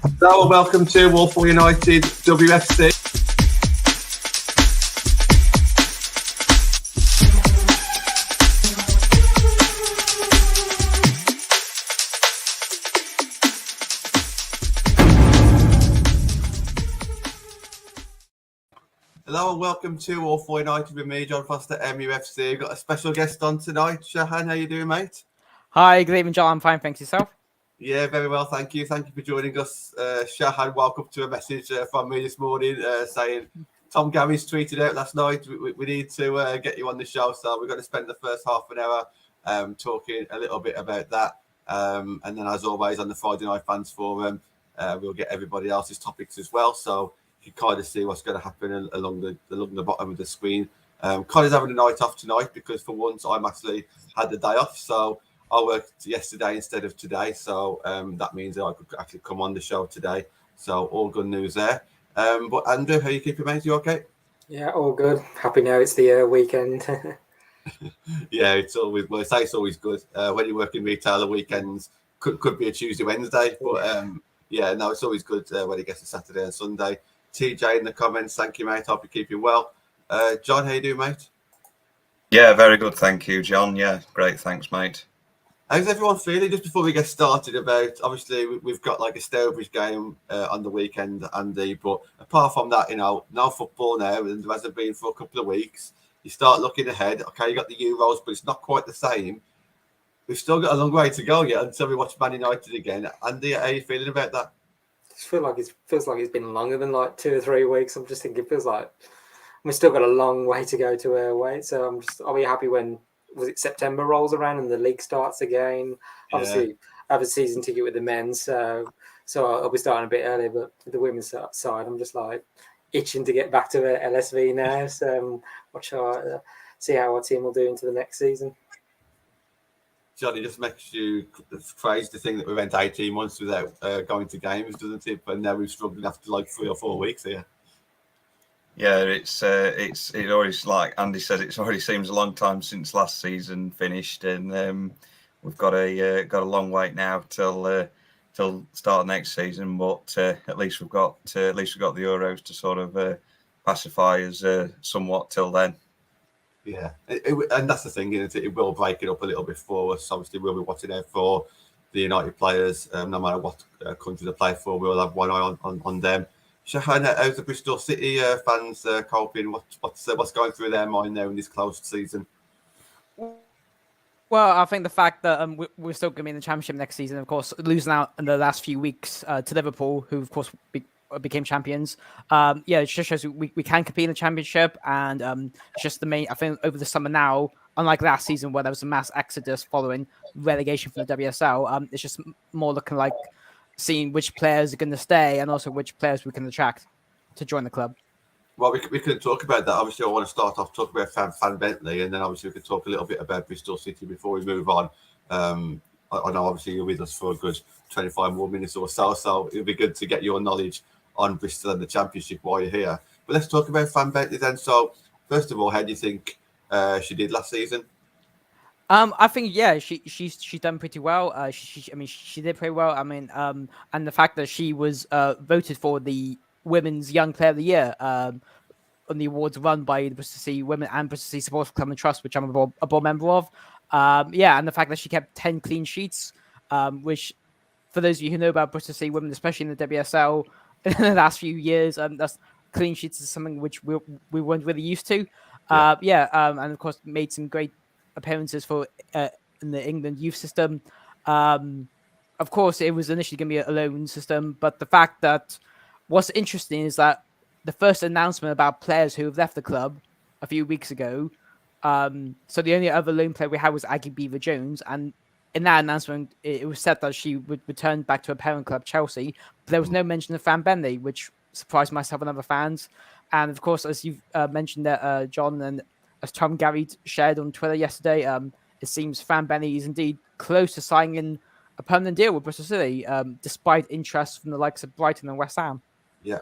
Hello and welcome to Walpole United WFC. Hello and welcome to Walpole United with me, John Foster, MUFC. We've got a special guest on tonight. Shahan, how you doing, mate? Hi, good evening, John. I'm fine, thanks. Yourself? Yeah, very well, thank you. Thank you for joining us. Shahan, welcome to a message from me this morning saying Tom Garry's tweeted out last night. We need to get you on the show, so we're going to spend the first half an hour talking a little bit about that. And then, as always, on the Friday Night Fans Forum, we'll get everybody else's topics as well. So you can kind of see what's going to happen along the bottom of the screen. Connor's having a night off tonight because for once I'm actually had the day off. So I worked yesterday instead of today, so that means that I could actually come on the show today. So all good news there. But Andrew, how you keeping, mate? You okay? Yeah, all good. Happy now it's the weekend. Yeah, it's always it's always good when you work in retail. The weekends could be a Tuesday, Wednesday, but yeah, no, it's always good when it gets to Saturday and Sunday. TJ in the comments, thank you, mate. Hope you're keeping well. John, how you doing, mate? Yeah, very good, thank you, John. Yeah, great, thanks, mate. How's everyone feeling? Just before we get started, about obviously we've got like a Stourbridge game on the weekend, Andy. But apart from that, no football now, and there hasn't been for a couple of weeks. You start looking ahead. Okay, you got the Euros, but it's not quite the same. We've still got a long way to go yet until we watch Man United again. Andy, how are you feeling about that? It feels like it's been longer than like 2 or 3 weeks. I'm just thinking it feels like we've still got a long way to go to wait. So I'll be happy when September rolls around and the league starts again. Yeah. Obviously, I have a season ticket with the men, so I'll be starting a bit early. But with the women's side, I'm just like itching to get back to LSV now. So see how our team will do into the next season. Johnny, just makes you crazy to think that we went 18 months without going to games, doesn't it? But now we've struggled after like 3 or 4 weeks here. Yeah, it's always, like Andy said, it already seems a long time since last season finished, and we've got a long wait now till start of next season. But at least we've got the Euros to sort of pacify us somewhat till then. Yeah, and that's the thing, isn't it? It will break it up a little bit for us. Obviously, we'll be watching out for the United players, no matter what country they play for. We'll have one eye on them. Shahan, how's the Bristol City fans coping? What's going through their mind now in this closed season? Well, I think the fact that we're still going to be in the Championship next season, of course, losing out in the last few weeks to Liverpool, who, of course, became champions. It just shows we can compete in the Championship, and it's just the main. I think over the summer now, unlike last season where there was a mass exodus following relegation from the WSL, it's just more looking like seeing which players are going to stay and also which players we can attract to join the club. Well, we could talk about that. Obviously, I want to start off talking about Fran Bentley, and then obviously we could talk a little bit about Bristol City before we move on. I know obviously you're with us for a good 25 more minutes or so it'll be good to get your knowledge on Bristol and the Championship while you're here. But let's talk about Fran Bentley then. So, first of all, how do you think she did last season? I think she's done pretty well. She did pretty well. And the fact that she was voted for the Women's Young Player of the Year on the awards run by the Bristol City Women and Bristol City Supporters Club and Trust, which I'm a board member of. And the fact that she kept 10 clean sheets, which for those of you who know about Bristol City Women, especially in the WSL in the last few years, that's clean sheets is something which we weren't really used to. And of course made some great appearances for in the England youth system. Of course, it was initially going to be a loan system, but the fact that what's interesting is that the first announcement about players who have left the club a few weeks ago. So the only other loan player we had was Aggie Beaver-Jones, and in that announcement, it was said that she would return back to her parent club, Chelsea. But there was no mention of Fran Bentley, which surprised myself and other fans. And of course, as you've mentioned that, John, and as Tom Garry shared on Twitter yesterday, it seems Fran Bentley is indeed close to signing a permanent deal with Bristol City, despite interest from the likes of Brighton and West Ham. Yeah,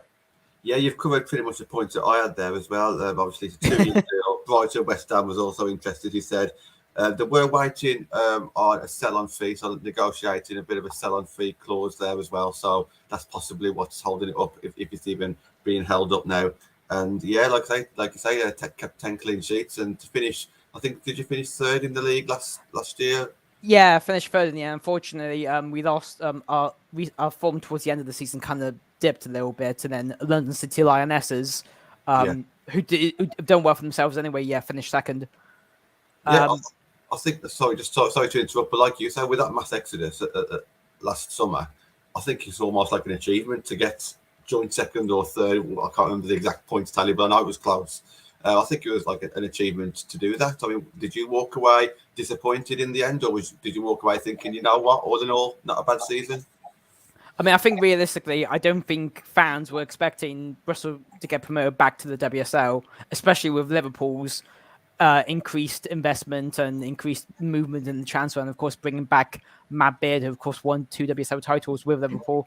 you've covered pretty much the points that I had there as well. Obviously, it's a 2-year deal. Brighton, West Ham was also interested, he said. They were waiting on a sell-on fee, so negotiating a bit of a sell-on fee clause there as well. So that's possibly what's holding it up, if it's even being held up now. And yeah, like you say, kept 10 clean sheets, and to finish, I think, did you finish third in the league last year? Yeah, finished third in the end. Unfortunately, we lost our form towards the end of the season kind of dipped a little bit, and then London City Lionesses, who who've done well for themselves anyway, finished second. Yeah, I think. Sorry to interrupt, but like you said, with that mass exodus last summer, I think it's almost like an achievement to get joint second or third. I can't remember the exact points tally, but I know it was close. I think it was like an achievement to do that. I mean, did you walk away disappointed in the end, or did you walk away thinking, you know what, all in all, not a bad season? I mean, I think realistically, I don't think fans were expecting Bristol to get promoted back to the WSL, especially with Liverpool's increased investment and increased movement in the transfer, and of course bringing back Matt Beard, who of course won 2 WSL titles with Liverpool.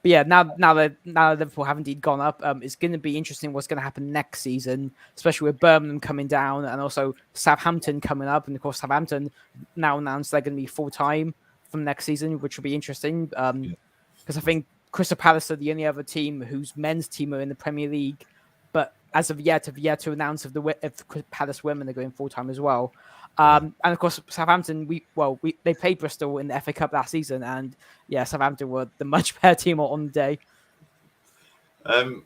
But yeah, now that Liverpool have indeed gone up, it's going to be interesting what's going to happen next season, especially with Birmingham coming down and also Southampton coming up, and of course Southampton now announced they're going to be full time from next season, which will be interesting. Because I think Crystal Palace are the only other team whose men's team are in the Premier League, but as of yet, have yet to announce if Palace women are going full time as well. And of course, Southampton. They played Bristol in the FA Cup last season, and yeah, Southampton were the much better team on the day.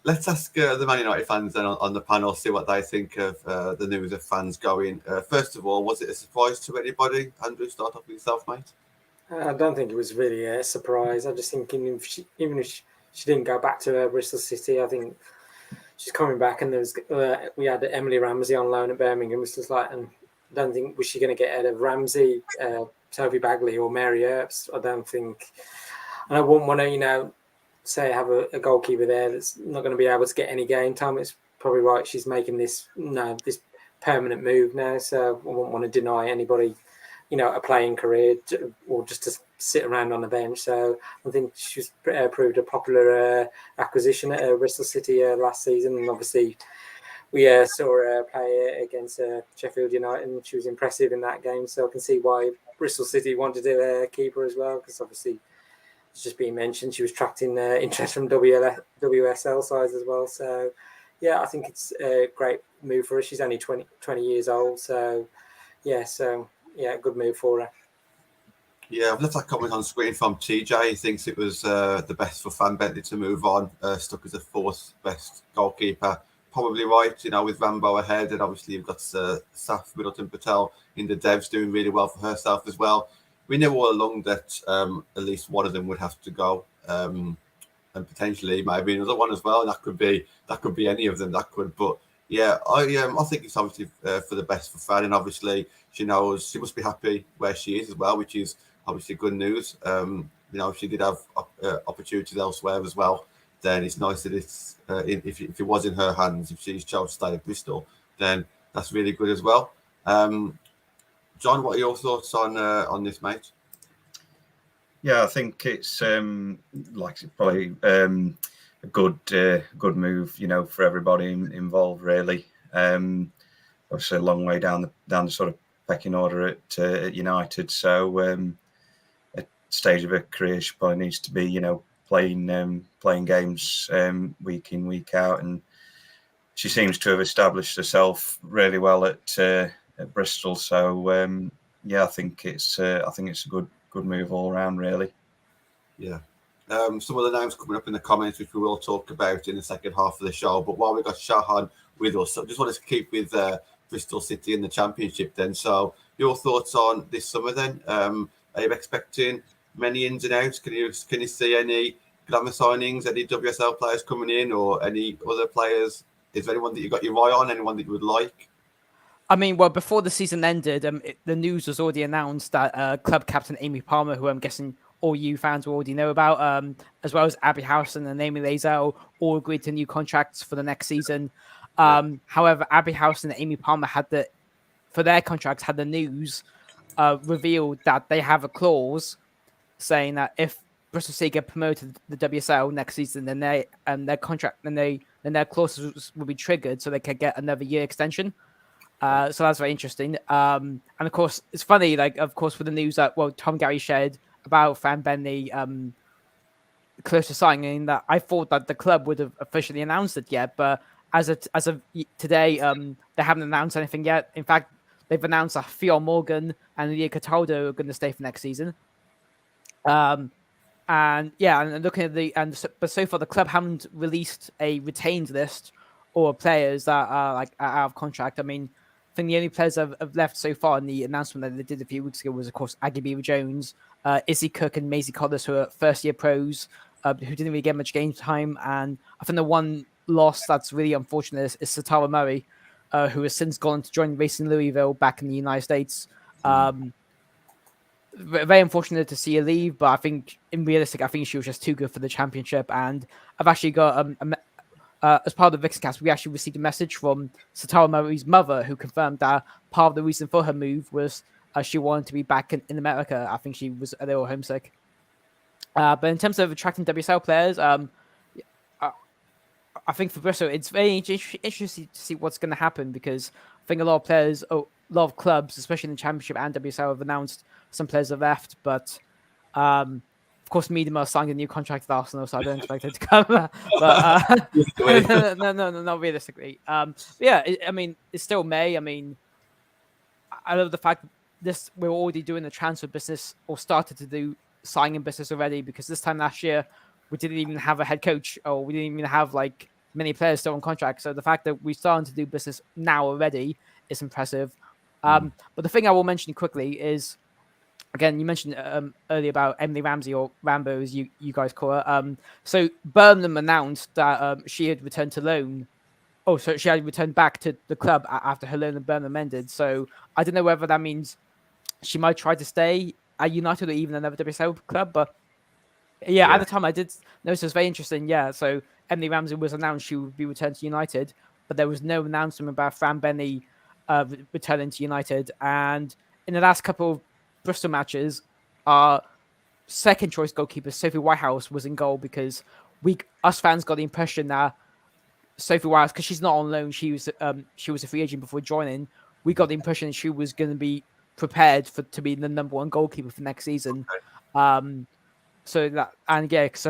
Let's ask the Man United fans then on the panel, see what they think of the news of fans going. First of all, was it a surprise to anybody? Andrew, start off with yourself, mate. I don't think it was really a surprise. I just think even if she didn't go back to Bristol City, I think she's coming back. And we had Emily Ramsey on loan at Birmingham. It's just like, and I don't think was she going to get ahead of Ramsey, Sophie Bagley, or Mary Earps. I don't think. And I wouldn't want to, say have a goalkeeper there that's not going to be able to get any game time. It's probably right. She's making this permanent move now, so I wouldn't want to deny anybody, a playing career or just to sit around on the bench. So I think she's proved a popular acquisition at Bristol City last season, and obviously we saw her play against Sheffield United, and she was impressive in that game. So I can see why Bristol City wanted to keep her as well, because obviously it's just being mentioned she was attracting interest from WSL sides as well. So yeah, I think it's a great move for her. She's only 20 years old, so yeah, good move for her. Yeah, I've left that comment on screen from TJ. He thinks it was the best for Fran Bentley to move on, stuck as the fourth best goalkeeper. Probably right, with Rambo ahead, and obviously you've got Saf Middleton Patel in the devs doing really well for herself as well. We knew all along that at least one of them would have to go, and potentially maybe another one as well. And that could be any of them. That could, but yeah, I think it's obviously for the best for Fran, and obviously she knows she must be happy where she is as well, which is obviously good news. If she did have opportunities elsewhere as well, then it's nice that it's if it was in her hands, if she's chose to stay at Bristol, then that's really good as well. John, what are your thoughts on this, mate? Yeah, I think it's probably a good move, for everybody involved, really. Obviously, a long way down the sort of pecking order at United. So, at stage of her career, she probably needs to be, playing games week in, week out, and she seems to have established herself really well at Bristol. So, I think it's a good move all around, really. Yeah. Some of the names coming up in the comments, which we will talk about in the second half of the show. But while we've got Shahan with us, I just wanted to keep with Bristol City in the Championship then. So your thoughts on this summer then? Are you expecting many ins and outs? Can you see any glamour signings, any WSL players coming in, or any other players? Is there anyone that you got your eye on, anyone that you would like? I mean, well, before the season ended, the news was already announced that club captain Amy Palmer, who I'm guessing all you fans will already know about, as well as Abby Howson and Amy Lazell, all agreed to new contracts for the next season. However, Abby Howson and Amy Palmer for their contracts, had the news revealed that they have a clause saying that if Bristol City get promoted to the WSL next season, then their contract, then their clauses will be triggered, so they can get another year extension. So that's very interesting. And of course, it's funny, like, of course, with the news that, Tom Garry shared about Fran Bentley close to signing, that I thought that the club would have officially announced it yet, but as of today, they haven't announced anything yet. In fact, they've announced that Fionn Morgan and Leah Cataldo are going to stay for next season. And looking at but so far the club haven't released a retained list or players that are like out of contract. I mean, I think the only players have left so far in the announcement that they did a few weeks ago was, of course, Aggie Beaver-Jones, Izzy Cook, and Maisie Collis, who are first-year pros, who didn't really get much game time. And I think the one loss that's really unfortunate is Satara Murray, who has since gone to join Racing Louisville back in the United States. Very unfortunate to see her leave, but I think I think she was just too good for the championship. And I've actually got as part of the Vixencast, we actually received a message from Satara Murray's mother, who confirmed that part of the reason for her move was she wanted to be back in America. I think she was a little homesick. But in terms of attracting WSL players, I think for Bristol, it's very interesting to see what's going to happen, because I think a lot of players, a lot of clubs, especially in the Championship and WSL, have announced some players have left. But of course, Miedema signed a new contract with Arsenal, so I don't expect it to come. But no, not realistically. I mean, it's still May. I mean, I love the fact that we're already doing the transfer business, or started to do signing business already, because this time last year we didn't even have a head coach, or we didn't even have like many players still on contract. So the fact that we're starting to do business now already is impressive. But the thing I will mention quickly is, again, you mentioned earlier about Emily Ramsey, or Rambo as you guys call her. So Birmingham announced that she had returned to loan. Oh, so she had returned back to the club after her loan at Birmingham ended. So I don't know whether that means she might try to stay at United or even another WSL club. But yeah, at the time I did notice it was very interesting. Yeah, so Emily Ramsey was announced she would be returned to United, but there was no announcement about Fran Bentley returning to United. And in the last couple of Bristol matches, our second choice goalkeeper, Sophie Whitehouse, was in goal, because us fans got the impression that Sophie Whitehouse, because she's not on loan, she was a free agent before joining. We got the impression that she was going to be prepared to be the number one goalkeeper for next season. So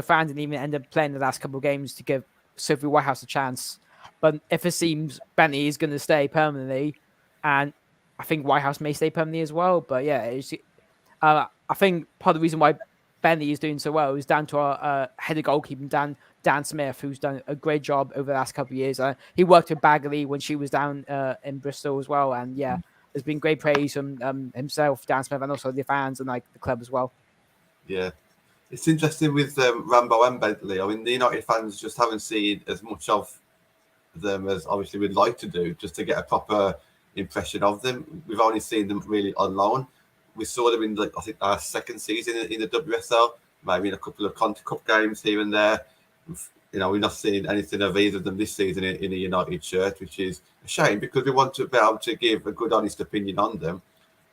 Fran didn't even end up playing the last couple of games to give Sophie Whitehouse a chance. But if it seems Bentley is going to stay permanently, and I think Whitehouse may stay permanently as well. But yeah, I think part of the reason why Bentley is doing so well is down to our head of goalkeeping, Dan Smith, who's done a great job over the last couple of years. He worked with Bagley when she was down in Bristol as well. And yeah, there's been great praise from himself, Dan Smith, and also the fans and like the club as well. Yeah. It's interesting with Rambo and Bentley. I mean, the United fans just haven't seen as much of them as obviously we'd like to do, just to get a proper impression of them. We've only seen them really on loan. We saw them in, I think, our second season in the WSL, maybe in a couple of Conti Cup games here and there. We've not seen anything of either of them this season in a United shirt, which is a shame, because we want to be able to give a good, honest opinion on them.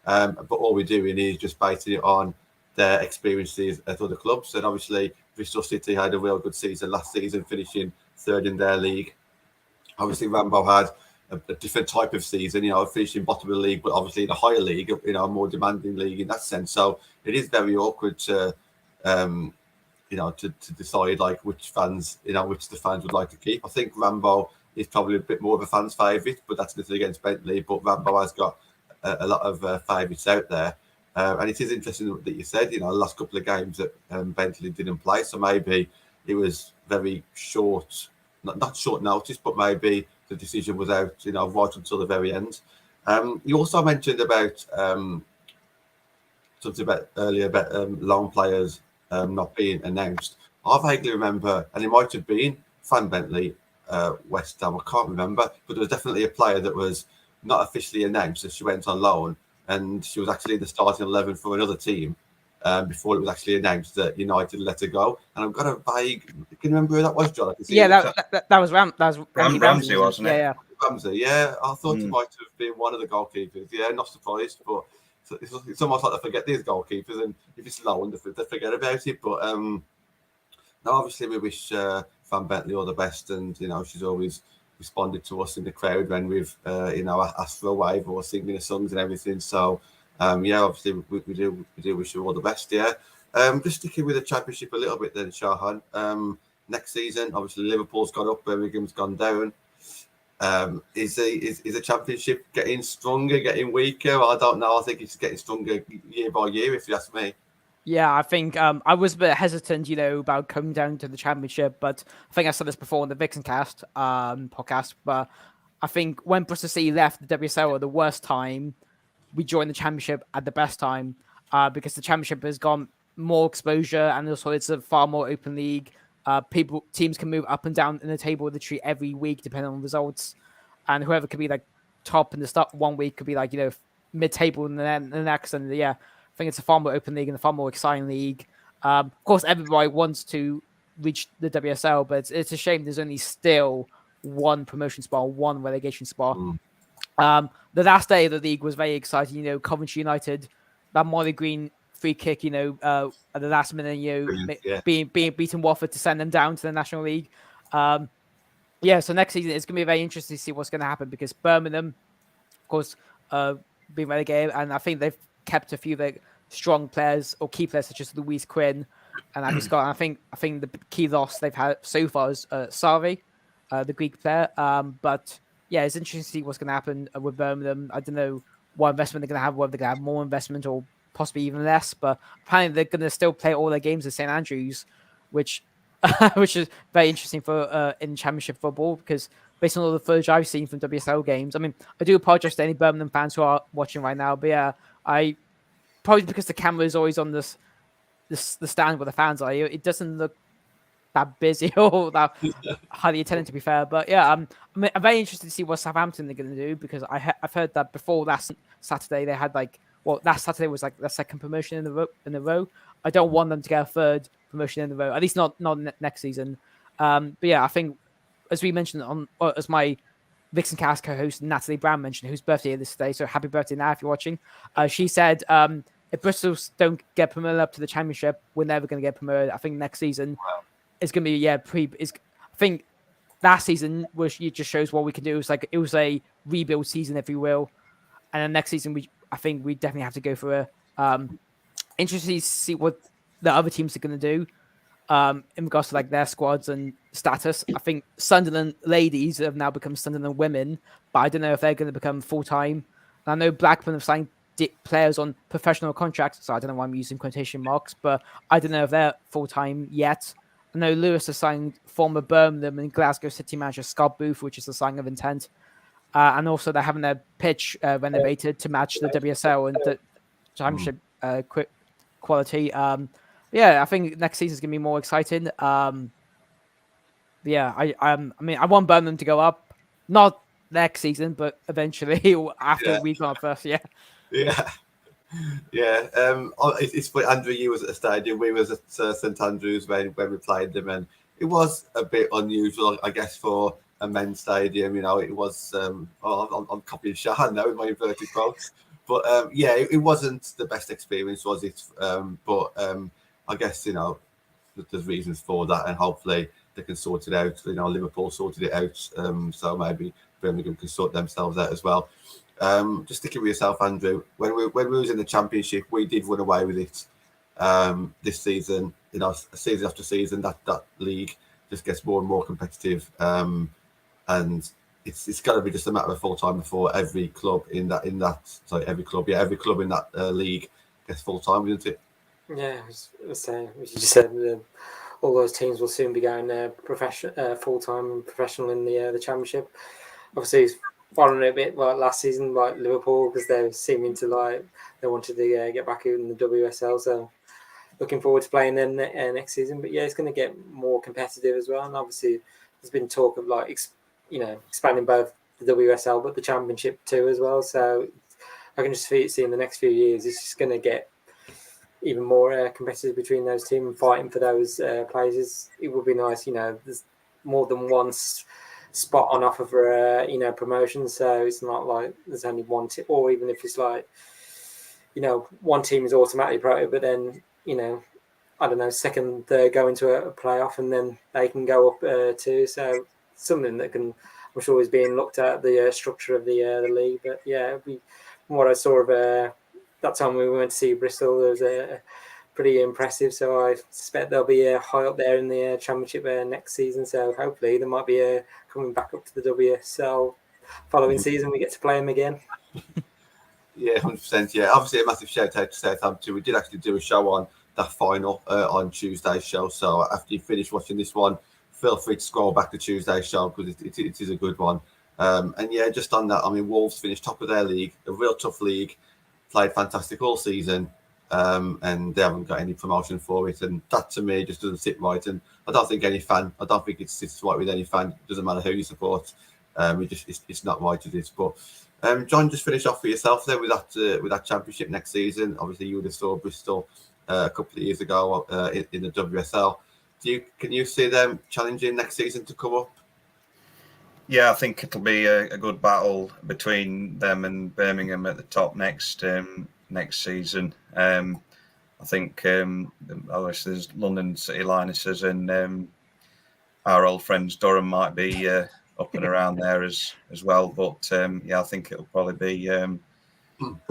But all we're doing is just basing it on their experiences at other clubs. And obviously, Bristol City had a real good season last season, finishing third in their league. Obviously, Rambo had a different type of season, finishing bottom of the league, but obviously in a higher league, a more demanding league in that sense. So it is very awkward to decide like which the fans would like to keep. I think Rambo is probably a bit more of a fan's favourite, but that's nothing against Bentley. But Rambo has got a lot of favourites out there. And it is interesting that you said, the last couple of games that Bentley didn't play. So maybe it was very short, not short notice, but maybe the decision was out, right until the very end. You also mentioned about something about loan players not being announced. I vaguely remember, and it might have been Fran Bentley, West Ham, I can't remember, but there was definitely a player that was not officially announced as she went on loan. And she was actually in the starting 11 for another team before it was actually announced that United let her go. And I've got a vague. Can you remember who that was, John? That was Ramsey, wasn't it? Yeah. Ramsey, yeah. I thought it might have been one of the goalkeepers. Yeah, not surprised, but it's almost like they forget these goalkeepers, and if it's low, they forget about it. But no, obviously we wish Fran Bentley all the best, and she's always responded to us in the crowd when we've asked for a wave or singing the songs and everything. So obviously we do wish you all the best. Just sticking with the championship a little bit then, Shahan. Next season, obviously Liverpool's gone up, Birmingham's gone down. Is the championship getting stronger, getting weaker? I don't know. I think it's getting stronger year by year, if you ask me. Yeah, I think I was a bit hesitant, about coming down to the championship, but I think I said this before in the Vixen Cast podcast. But I think when Bristol City left the WSL at the worst time, we joined the championship at the best time, because the championship has got more exposure and also it's a far more open league. Teams can move up and down in the table of the tree every week depending on results, and whoever could be like top in the start one week could be like mid-table in the next, and I think it's a far more open league and a far more exciting league. Of course, everybody wants to reach the WSL, but it's a shame there's only still one promotion spot, one relegation spot. The last day of the league was very exciting. Coventry United, that Molly Green free kick, at the last minute, being beaten Watford to send them down to the National League. So next season it's going to be very interesting to see what's going to happen, because Birmingham, of course, being relegated, and I think they've kept a few like strong players or key players such as Louise Quinn and Abby Scott. And I think the key loss they've had so far is Sarvi, the Greek player. But it's interesting to see what's going to happen with Birmingham. I don't know what investment they're going to have, whether they're going to have more investment or possibly even less. But apparently they're going to still play all their games at St Andrews, which is very interesting for in Championship football, because based on all the footage I've seen from WSL games, I mean, I do apologize to any Birmingham fans who are watching right now, but I probably because the camera is always on the stand where the fans are, it doesn't look that busy or that highly attended, to be fair. But I'm very interested to see what Southampton are going to do, because I've heard that before last Saturday they had last Saturday was like the second promotion in a row. I don't want them to get a third promotion in a row, at least not next season. But I think, as we mentioned as my Vixen Cast co-host Natalie Brown mentioned, whose birthday is this day, so happy birthday now if you're watching. She said if Bristol don't get promoted up to the championship, we're never going to get promoted. I think next season is going to be I think last season it just shows what we can do. It was a rebuild season, if you will, and then next season I think we definitely have to go for a interesting to see what the other teams are going to do in regards to their squads and status. I think Sunderland ladies have now become Sunderland women, but I don't know if they're going to become full-time. And I know Blackburn have signed players on professional contracts, so I don't know why I'm using quotation marks, but I don't know if they're full-time yet. I know Lewis has signed former Birmingham and Glasgow City manager Scott Booth, which is a sign of intent. And also they're having their pitch renovated to match the WSL and the championship quality. I think next season is going to be more exciting. I want Birmingham to go up, not next season, but eventually after we've gone up first. It's for Andrew. You was at the stadium. We was at St Andrews when we played them, and it was a bit unusual, I guess, for a men's stadium. It was. I'm copying Shahan now with my inverted quotes, but it wasn't the best experience, was it? I guess there's reasons for that, and hopefully they can sort it out. Liverpool sorted it out, so maybe Birmingham can sort themselves out as well. Just sticking with yourself, Andrew. When we was in the Championship, we did run away with it. This season, season after season, that league just gets more and more competitive, and it's got to be just a matter of full time before every club in that league gets full time, isn't it? Yeah, I was saying, as you just said, all those teams will soon be going full time and professional in the Championship. Obviously, it's following a bit like last season, like Liverpool, because they're seeming to they wanted to get back in the WSL. So looking forward to playing them next season. But it's going to get more competitive as well. And obviously, there's been talk of expanding both the WSL but the Championship too as well. So I can just see in the next few years, it's just going to get even more competitive between those teams and fighting for those places. It would be nice, there's more than one spot on offer for promotion, so it's not like there's only one team, or even if it's one team is automatically promoted, but then I don't know, second, third go into a playoff and then they can go up too. So something that can I'm sure he's being looked at the structure of the league. But yeah, from what I saw of that time we went to see Bristol, it was pretty impressive. So I suspect they'll be high up there in the championship next season. So hopefully they might be coming back up to the WSL following season. We get to play them again. Yeah, 100%. Yeah, obviously a massive shout out to Southampton. We did actually do a show on that final on Tuesday's show. So after you finish watching this one, feel free to scroll back to Tuesday's show because it is a good one. And yeah, just on that, I mean, Wolves finished top of their league, a real tough league, played fantastic all season, and they haven't got any promotion for it. And that to me just doesn't sit right. And I don't think it sits right with any fan. It doesn't matter who you support. It's not right to this. But John, just finish off for yourself there with that championship next season. Obviously, you would have saw Bristol a couple of years ago in the WSL. Can you see them challenging next season to come up? Yeah, I think it'll be a good battle between them and Birmingham at the top next season. I think obviously there's London City Lionesses and our old friends Durham might be up and around there as well. But yeah, I think it'll probably be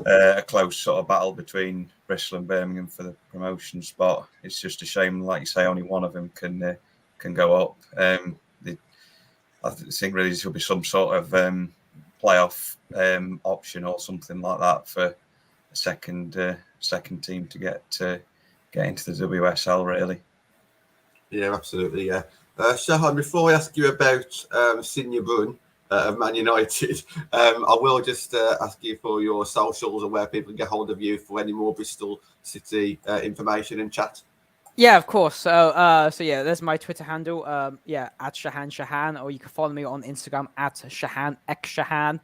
a close sort of battle between Bristol and Birmingham for the promotion spot. It's just a shame, like you say, only one of them can go up. I think really there should be some sort of playoff option or something like that for a second team to get into the WSL. Really. Yeah, absolutely. Yeah, Shahan, before I ask you about Signe Bruun of Man United, I will just ask you for your socials and where people can get hold of you for any more Bristol City information and chat. Yeah, of course. So yeah, there's my Twitter handle. At Shahan, or you can follow me on Instagram at ShahanXShahan.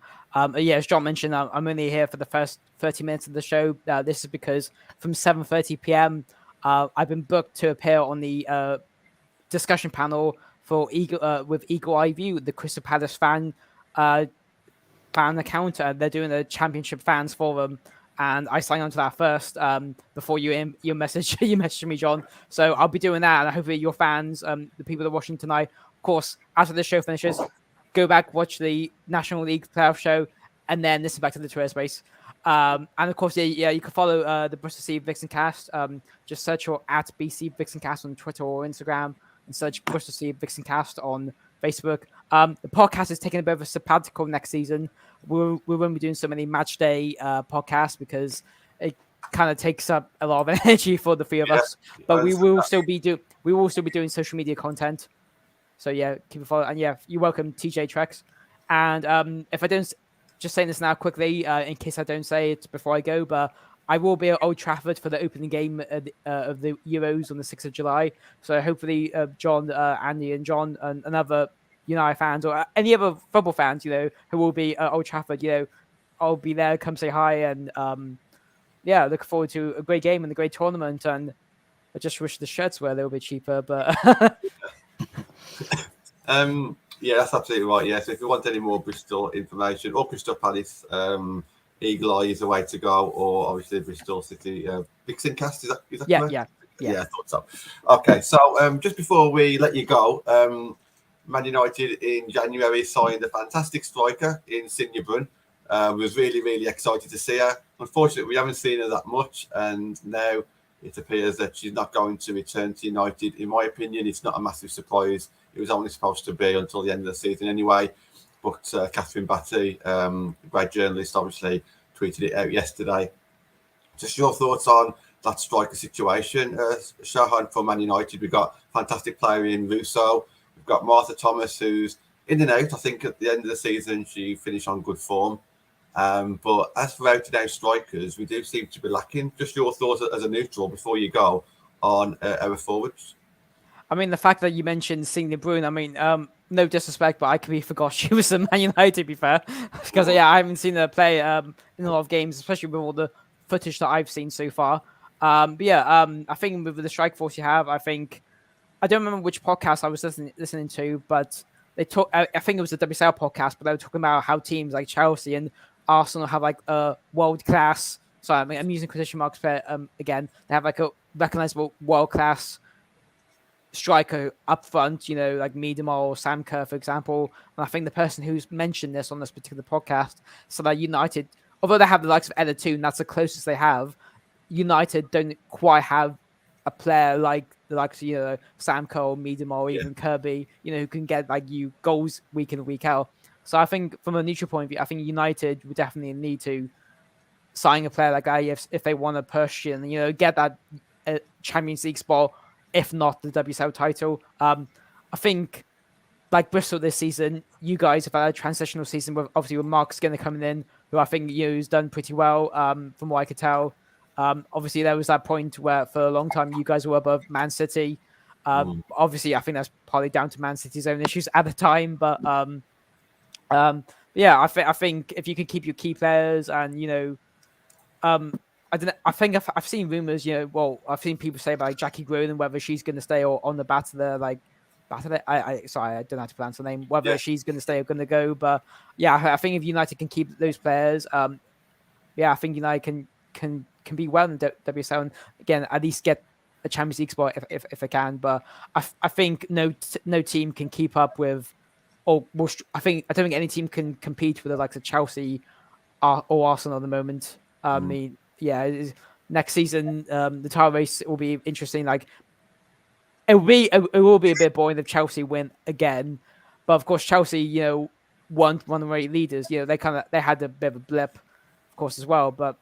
Yeah, as John mentioned, I'm only here for the first 30 minutes of the show. This is because from 7:30 p.m. I've been booked to appear on the discussion panel for with Eagle Eye View, the Crystal Palace fan account. They're doing a championship fans forum. And I signed on to that first before you messaged me, John. So I'll be doing that, and hopefully your fans, the people that are watching tonight, of course, after the show finishes, go back, watch the National League playoff show, and then listen back to the Twitter space. And of course, yeah, you can follow the Bristol City Vixen Cast. Just search for at BC Vixen Cast on Twitter or Instagram, and search Bristol City Vixen Cast on Facebook. The podcast is taking a bit of a sabbatical next season. We won't be doing so many match day podcasts because it kind of takes up a lot of energy for the three of us. But we will still be doing social media content. So yeah, keep it following. And yeah, you're welcome, TJ Trex. And if I don't, just saying this now quickly, in case I don't say it before I go, but I will be at Old Trafford for the opening game of the Euros on the 6th of July. So hopefully, John, Andy, and John, and other United fans or any other football fans, who will be at Old Trafford, I'll be there. Come say hi, and yeah, look forward to a great game and a great tournament. And I just wish the shirts were a little bit cheaper, but yeah, that's absolutely right. Yeah, so if you want any more Bristol information or Crystal Palace, Eagle Eye is the way to go, or obviously Bristol City Vixen Cast. Is that correct? Yeah, I thought so. Okay, so just before we let you go, Man United in January signed a fantastic striker in Signe Bruun. Was really, really excited to see her. Unfortunately, we haven't seen her that much, and now it appears that she's not going to return to United. In my opinion, it's not a massive surprise. It was only supposed to be until the end of the season anyway. But Kathryn Batte, great journalist, obviously tweeted it out yesterday. Just your thoughts on that striker situation, Shahan, for Man United. We've got a fantastic player in Russo. We've got Martha Thomas, who's in and out. I think at the end of the season, she finished on good form. But as for out-and-out strikers, we do seem to be lacking. Just your thoughts as a neutral before you go on our forwards. I mean, the fact that you mentioned Signe Bruun, I mean, no disrespect, but I completely forgot she was a Man United, to be fair. Because, yeah, I haven't seen her play in a lot of games, especially with all the footage that I've seen so far. But yeah, I think with the strike force you have, I don't remember which podcast I was listening to, but they talk. I think it was the WSL podcast, but they were talking about how teams like Chelsea and Arsenal have like a world class. Sorry, I'm using quotation marks again. They have like a recognizable world class striker up front, like Miedemar or Sam Kerr, for example. And I think the person who's mentioned this on this particular podcast, so that United, although they have the likes of Ella Toon, that's the closest they have, United don't quite have a player like the likes of, Sam Kerr or Miedemar or even Kirby, who can get like you goals week in, week out. So I think from a neutral point of view, I think United would definitely need to sign a player like that if they want to push and, get that Champions League spot, if not the WSL title. I think like Bristol this season, you guys have had a transitional season with Mark Skinner coming in, who I think has done pretty well from what I could tell. Obviously, there was that point where for a long time you guys were above Man City. Obviously, I think that's partly down to Man City's own issues at the time, but yeah, I think if you can keep your key players and I don't know. I think I've seen rumors. I've seen people say about Jackie Bruun and whether she's going to stay or on the Batte. Sorry, I don't know how to pronounce her name. Whether she's going to stay or going to go, but yeah, I think if United can keep those players, I think United can be well in WSL and again at least get a Champions League spot if they can. But I think no team can keep up with, I don't think any team can compete with the likes of Chelsea or Arsenal at the moment. I mean, next season the title race will be interesting. Like it will be a bit boring if Chelsea win again, but of course Chelsea, weren't one of the leaders. They had a bit of a blip, of course, as well. But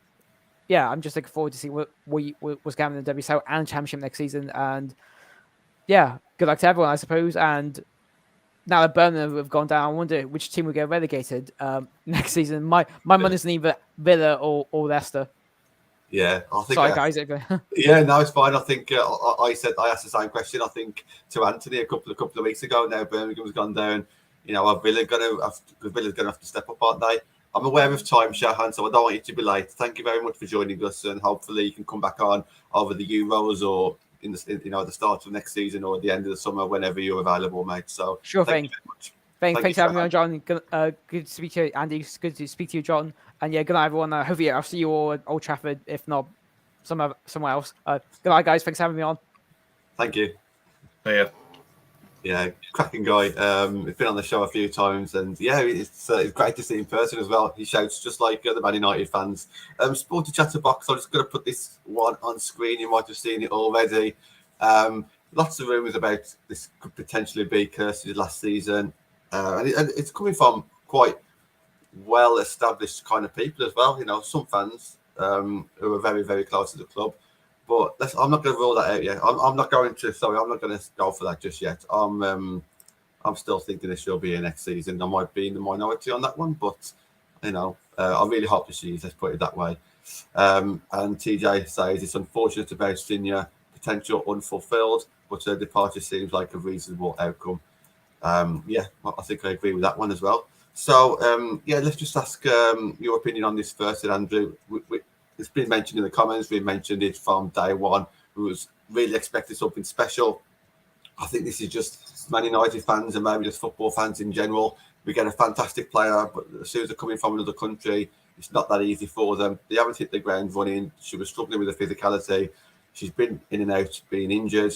yeah, I'm just looking forward to see what's going on in the WSL and Championship next season. And yeah, good luck to everyone, I suppose. And now that Birmingham have gone down, I wonder which team will get relegated next season. My money's in either Villa or Leicester. Yeah, I think. Sorry, guys. Yeah, no, it's fine. I think I asked the same question. I think to Anthony a couple of weeks ago. Now Birmingham's gone down. Are Villa going to have to step up, aren't they? I'm aware of time, Shahan, so I don't want you to be late. Thank you very much for joining us, and hopefully you can come back on over the Euros or in the the start of next season or at the end of the summer, whenever you're available, mate. So sure thing. Thanks for having me on, John. Good to speak to you, Andy. Good to speak to you, John. And yeah, good night, everyone. Hopefully, I'll see you all at Old Trafford, if not somewhere else. Good night, guys. Thanks for having me on. Thank you. Yeah. Yeah, cracking guy. He's been on the show a few times, and yeah, it's great to see in person as well. He shouts just like the Man United fans. Sporty Chatterbox. I'm just going to put this one on screen. You might have seen it already. Lots of rumours about this could potentially be Kirsty's last season, and it's coming from quite well-established kind of people as well. Some fans who are very, very close to the club. But I'm not going to rule that out yet. I'm not going to go for that just yet. I'm still thinking this will be next season. I might be in the minority on that one, but I really hope that she is. Let's put it that way. And TJ says it's unfortunate about Signe potential unfulfilled, but her departure seems like a reasonable outcome. I think I agree with that one as well. So let's just ask your opinion on this first, Andrew. It's been mentioned in the comments. We mentioned it from day one. We was really expecting something special. I think this is just Man United fans and maybe just football fans in general. We get a fantastic player, but as soon as they're coming from another country, it's not that easy for them. They haven't hit the ground running. She was struggling with the physicality. She's been in and out, being injured.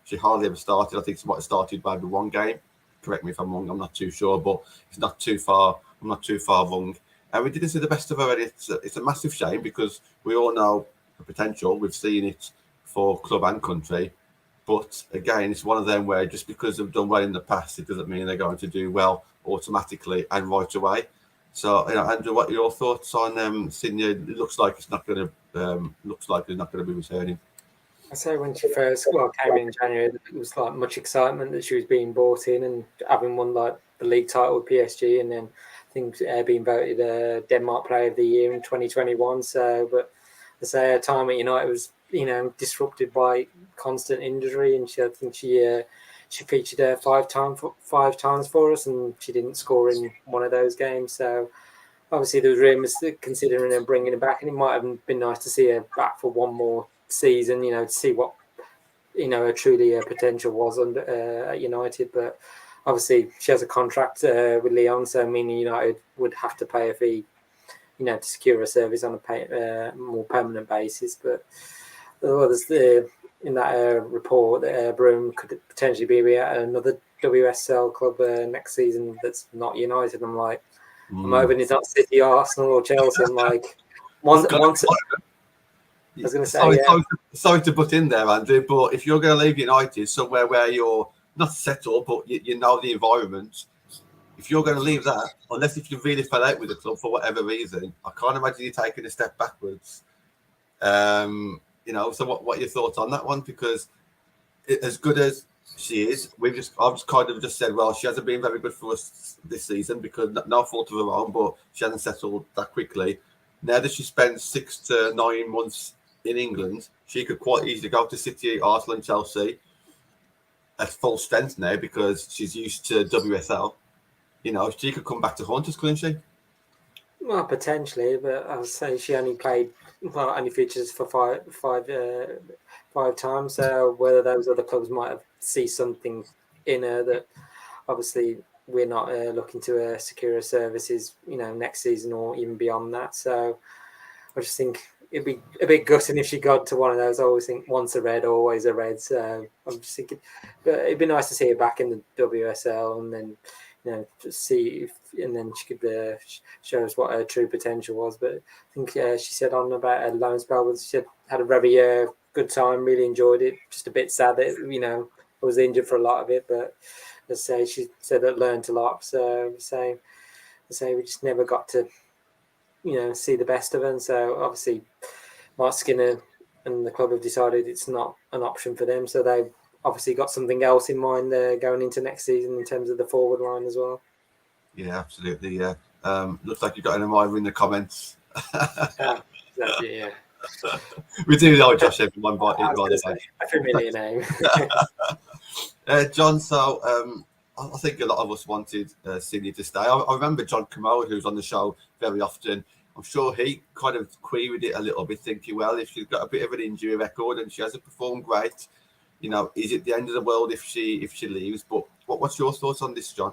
She hardly ever started. I think she might have started maybe one game. Correct me if I'm wrong. I'm not too sure, but it's not too far. I'm not too far wrong. And we didn't see the best of her. It's a massive shame because we all know the potential. We've seen it for club and country. But again, it's one of them where just because they've done well in the past, it doesn't mean they're going to do well automatically and right away. So, Andrew, what are your thoughts on Signe? It looks like it's not going to be returning. I say when she first came in January, it was like much excitement that she was being brought in and having won like the league title with PSG, and then being voted Denmark Player of the Year in 2021. So, but I say her time at United was, disrupted by constant injury, and I think she featured 5 times for us, and she didn't score in one of those games. So, obviously, there was rumours considering her bringing her back, and it might have been nice to see her back for one more season, to see what her truly potential was at United, but. Obviously, she has a contract with Lyon, so meaning United would have to pay a fee, to secure a service on a more permanent basis. But there's in that report that Bruun could potentially be at another WSL club next season that's not United. I'm like, I'm hoping it's not City, Arsenal, or Chelsea. I'm like, once. I was going to say, sorry to butt in there, Andrew, but if you're going to leave United somewhere where you're not settled, but you know the environment, if you're going to leave that, unless if you really fell out with the club for whatever reason, I can't imagine you taking a step backwards. So what are your thoughts on that one? Because as good as she is, I've kind of said, well, she hasn't been very good for us this season because no fault of her own, but she hasn't settled that quickly. Now that she spends 6 to 9 months in England, she could quite easily go to City, Arsenal, and Chelsea at full strength now because she's used to WSL. She could come back to haunt us, couldn't she? Well, potentially, but I would say she only features for five times. So whether those other clubs might have see something in her that obviously we're not looking to secure her services, next season or even beyond that. So I just think it'd be a bit gutting if she got to one of those. I always think once a Red, always a Red. So I'm just thinking, but it'd be nice to see her back in the WSL and then, see if, and then she could show us what her true potential was. But I think she said on about her loan spell, she had a very good time, really enjoyed it. Just a bit sad that, I was injured for a lot of it, but as I say, she said that learned a lot. So we just never got to, see the best of her. And so obviously Mark Skinner and the club have decided it's not an option for them. So they've obviously got something else in mind going into next season in terms of the forward line as well. Yeah, absolutely. Yeah. Looks like you got an admirer in the comments. Exactly, yeah. We do know Josh everyone by a familiar name. John, so I think a lot of us wanted Signe to stay. I remember John Commode, who's on the show very often. I'm sure he kind of queried it a little bit, thinking, well, if she's got a bit of an injury record and she hasn't performed great, is it the end of the world if she leaves? But what's your thoughts on this, John?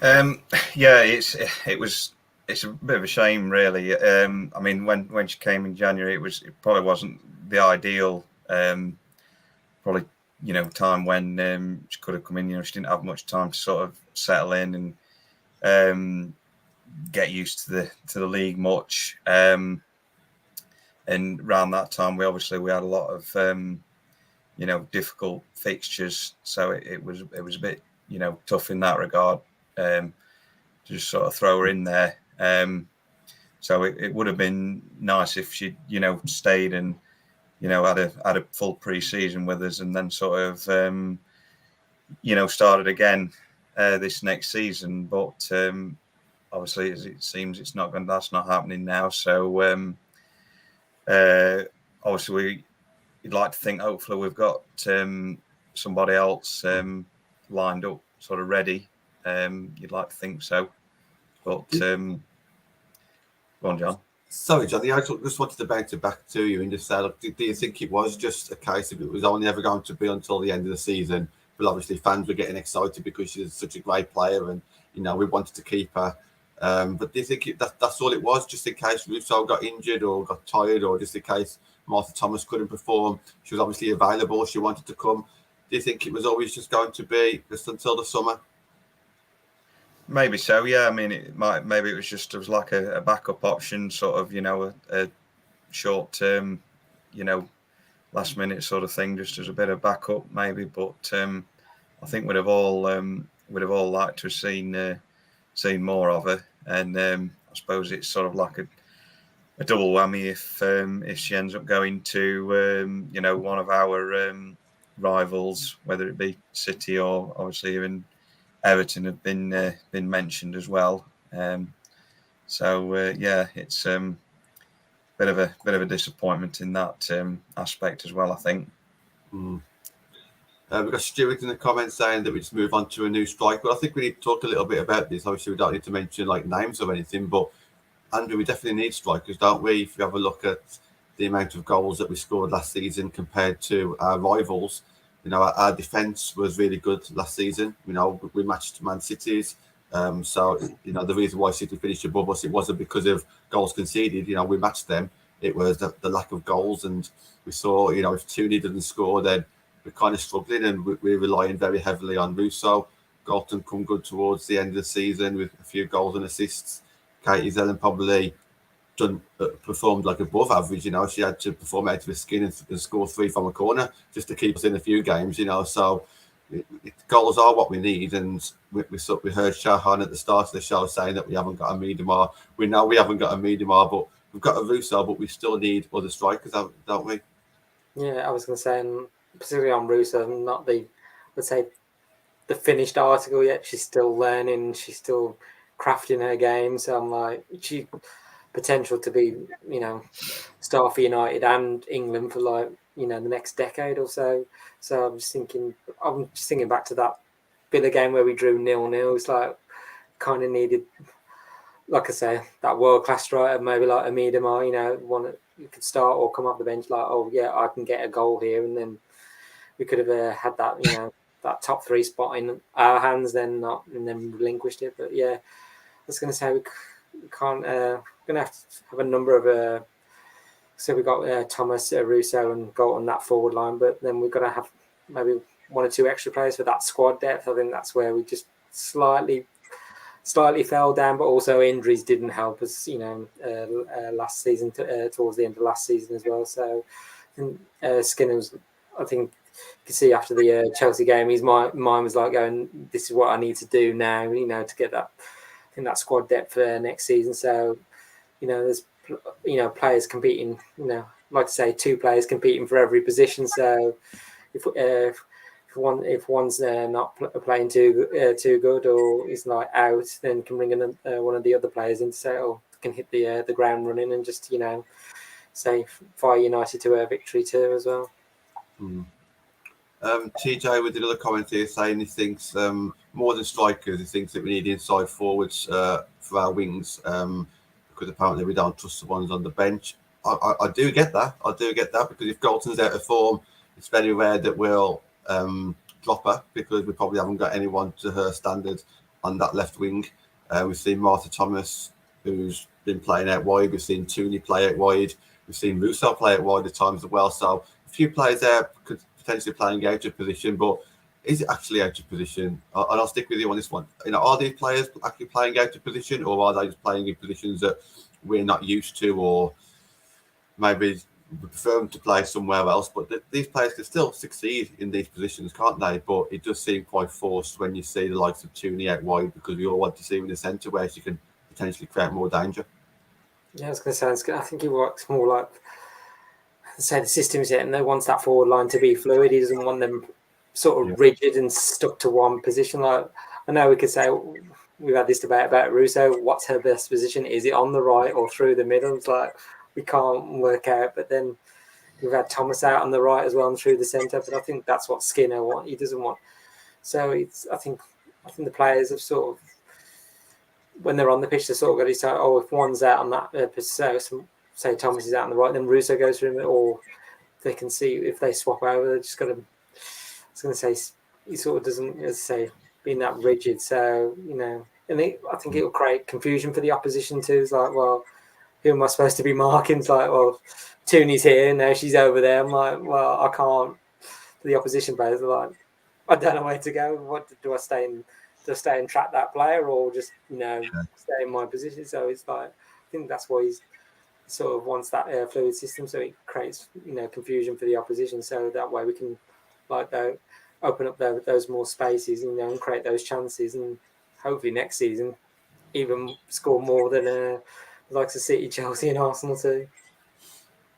Yeah, it's a bit of a shame, really. I mean, when she came in January, it probably wasn't the ideal, probably time when she could have come in. She didn't have much time to sort of settle in and get used to the league much. And around that time, we had a lot of difficult fixtures, so it was a bit tough in that regard. To just sort of throw her in there. So it would have been nice if she, stayed and, had a full pre-season with us and then sort of, started again this next season. But obviously, as it seems, that's not happening now. So obviously, you'd like to think, hopefully, we've got somebody else lined up, sort of ready. You'd like to think so. But go on, John. Sorry, John. I just wanted to bounce it back to you and just say, look, do you think it was just a case of it was only ever going to be until the end of the season? But obviously, fans were getting excited because she's such a great player, and we wanted to keep her. But do you think that's all it was, just in case Russo got injured or got tired, or just in case Martha Thomas couldn't perform? She was obviously available. She wanted to come. Do you think it was always just going to be just until the summer? Maybe so, yeah. I mean, maybe it was like a backup option, sort of, a short term, last minute sort of thing, just as a bit of backup, maybe. But I think we'd have all liked to have seen more of her, and I suppose it's sort of like a double whammy if she ends up going to one of our rivals, whether it be City or obviously even Everton have been mentioned as well. So yeah, it's bit of a disappointment in that aspect as well, I think. We've got Stuart in the comments saying that we just move on to a new striker. I think we need to talk a little bit about this. Obviously, we don't need to mention like names or anything, but Andrew, we definitely need strikers, don't we? If you have a look at the amount of goals that we scored last season compared to our rivals, our defence was really good last season. We matched Man City's. So, the reason why City finished above us, it wasn't because of goals conceded. We matched them. it was the lack of goals. And we saw, you know, if Tooney doesn't score, then we're kind of struggling, and we're relying very heavily on Russo. Galton come good towards the end of the season with a few goals and assists. Katie Zellen probably performed like above average. You know, she had to perform out of her skin and score 3 from a corner just to keep us in a few games. You know, so goals are what we need. And we heard Shahan at the start of the show saying that we haven't got a Miedemar. We know we haven't got a Miedemar, but we've got a Russo, but we still need other strikers, don't we? Yeah, I was going to say, and particularly on Russo, not the, let's say, the finished article yet. She's still learning. She's still crafting her game. So I'm like, she potential to be, you know, star for United and England for, like, you know, the next decade or so. So I'm just thinking back to that Villa game where we drew 0-0. It's like kind of needed, like I say, that world class striker, maybe like a Miedemar, you know, one that you could start or come off the bench. Like, oh yeah, I can get a goal here, and then we could have had that, you know, that top 3 spot in our hands, then relinquished it. But yeah, I was going to say we can't. We're going to have a number of. So we got Thomas, Russo, and Gold on that forward line, but then we've got to have maybe 1 or 2 extra players for that squad depth. I think that's where we just slightly fell down, but also injuries didn't help us, you know, last season, towards the end of last season as well. So Skinner was, I think, you can see after the Chelsea game, his mind was like going, this is what I need to do now, you know, to get that, I think, that squad depth for next season. So, you know, there's, you know, players competing, you know, like to say 2 players competing for every position. So if one's not playing too good or is like out, then can bring in one of the other players in to say, oh, can hit the ground running and just, you know, say fire United to a victory too as well. TJ with another comment here saying he thinks more than strikers, he thinks that we need inside forwards for our wings, because apparently we don't trust the ones on the bench. I do get that. Because if Galton's out of form, it's very rare that we'll drop her, because we probably haven't got anyone to her standard on that left wing. We've seen Martha Thomas, who's been playing out wide. We've seen Tooney play out wide. We've seen Russo play out wide at times as well. So a few players there could potentially playing out of position, but is it actually out of position? And I'll stick with you on this one. You know, are these players actually playing out of position, or are they just playing in positions that we're not used to, or maybe we prefer them to play somewhere else? But these players can still succeed in these positions, can't they? But it does seem quite forced when you see the likes of Tooney out wide, because we all want to see him in the centre where she can potentially create more danger. Yeah, I was going to say, I think he works more like, say, the system's it, and they wants that forward line to be fluid. He doesn't want them sort of rigid and stuck to one position. Like, I know we could say, we've had this debate about Russo, what's her best position? Is it on the right or through the middle? It's like, we can't work out. But then we've had Thomas out on the right as well and through the centre. But I think that's what Skinner wants. He doesn't want. So it's, I think the players have sort of, when they're on the pitch, they sort of got to decide, oh, if one's out on that, say Thomas is out on the right, then Russo goes through him, or they can see if they swap over. They're just got to. I was going to say, he sort of doesn't, as I say, being that rigid. So, you know, and I think it will create confusion for the opposition too. It's like, well, who am I supposed to be marking? It's like, well, Tooney's here, now she's over there. I'm like, well, I can't. The opposition players are like, I don't know where to go. What do I stay in? Do I stay and track that player, or just, you know, stay in my position? So it's like, I think that's why he's sort of wants that fluid system, so it creates, you know, confusion for the opposition. So that way we can, like, open up those more spaces, you know, and create those chances, and hopefully next season even score more than the likes of City, Chelsea, and Arsenal too.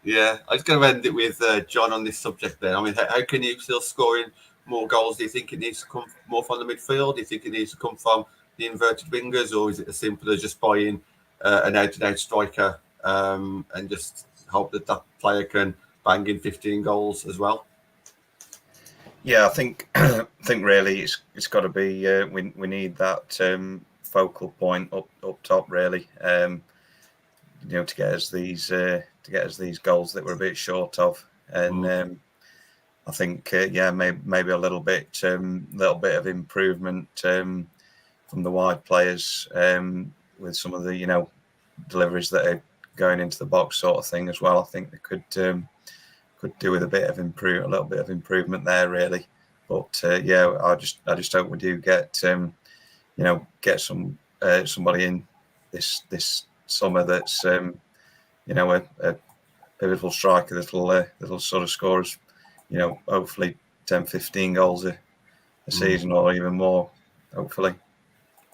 Yeah, I was going to end it with John on this subject then. I mean, how can you still scoring more goals? Do you think it needs to come more from the midfield? Do you think it needs to come from the inverted wingers, or is it as simple as just buying an out-and-out striker and just hope that player can bang in 15 goals as well? Yeah, I think really it's got to be we need that focal point up top, really, you know, to get us these goals that we're a bit short of. And I think maybe a little bit of improvement from the wide players with some of the, you know, deliveries that are going into the box sort of thing as well. I think they could do with a little bit of improvement there, really. But yeah, I just hope we do get get somebody in this summer that's a pivotal striker that'll sort of score us, hopefully 10, 15 goals a season or even more, hopefully.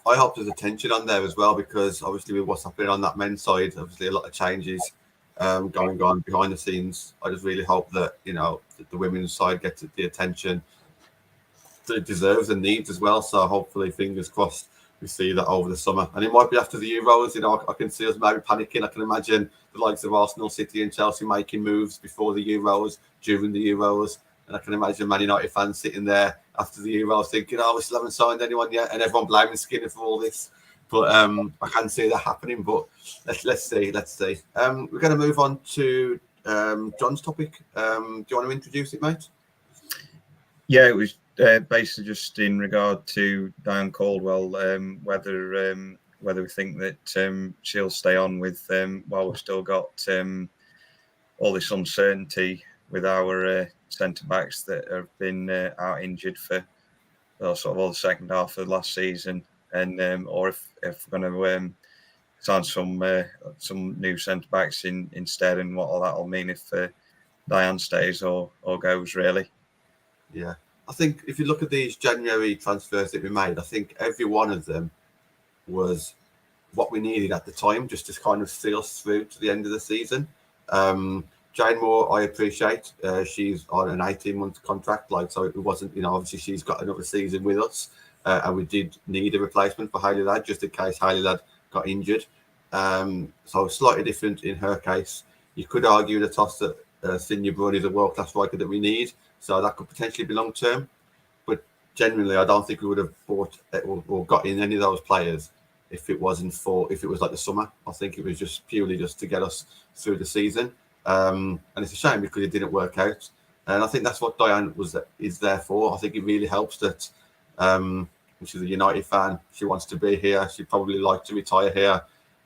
I hope there's attention on there as well, because obviously with what's happening on that men's side, obviously a lot of changes going on behind the scenes. I just really hope that that the women's side gets the attention that it deserves and needs as well. So hopefully, fingers crossed, we see that over the summer, and it might be after the Euros. I can see us maybe panicking. I can imagine the likes of Arsenal, City, and Chelsea making moves before the Euros, during the Euros. And I can imagine Man United fans sitting there after the Euros thinking, we still haven't signed anyone yet, and everyone blaming Skinner for all this. But I can see that happening. But let's see. We're going to move on to John's topic. Do you want to introduce it, mate? Yeah, it was basically just in regard to Diane Caldwell, whether we think that she'll stay on with while we've still got all this uncertainty with our centre backs that have been out injured for sort of all the second half of last season, and or if we're going to sign some new centre backs instead, and what all that will mean if Diane stays or goes, really. Yeah, I think if you look at these January transfers that we made, I think every one of them was what we needed at the time, just to kind of see us through to the end of the season. Jane Moore, I appreciate. She's on an 18-month contract, so it wasn't, obviously she's got another season with us, and we did need a replacement for Hayley Ladd just in case Hayley Ladd got injured. So slightly different in her case. You could argue the toss that Signe Bruun is a world-class striker that we need, so that could potentially be long-term. But generally, I don't think we would have bought or got in any of those players if it was like the summer. I think it was just purely just to get us through the season. And it's a shame because it didn't work out. And I think that's what Diane is there for. I think it really helps that she's a United fan. She wants to be here. She'd probably like to retire here.